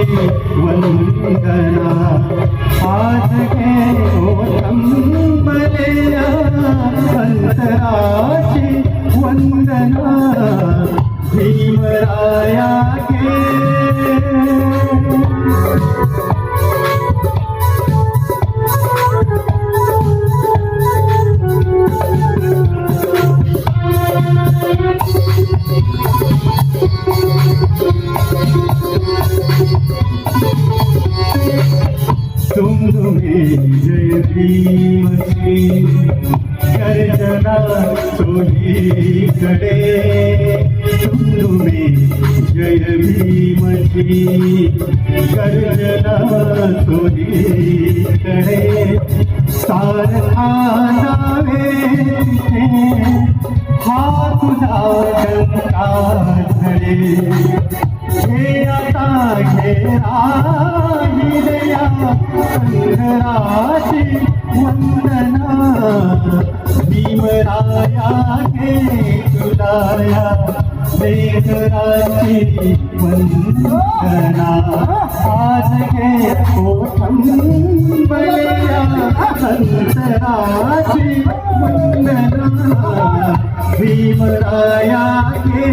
वंदना आज घे ओंबलेया अंतराची वंदना भीमराया गे तुम्ही जय भीमची गर्जना सोहीकडे तुम्ही जय भीमची गर्जना सोहीकडे सारखा नावे हा तुझा डंका धरे हे आता घेरा हिरया संघराची वंदना भीमराया घे तुलाया लेकराची वंदना आज घे ओंबलेया अंतराची वंदना भीमराया घे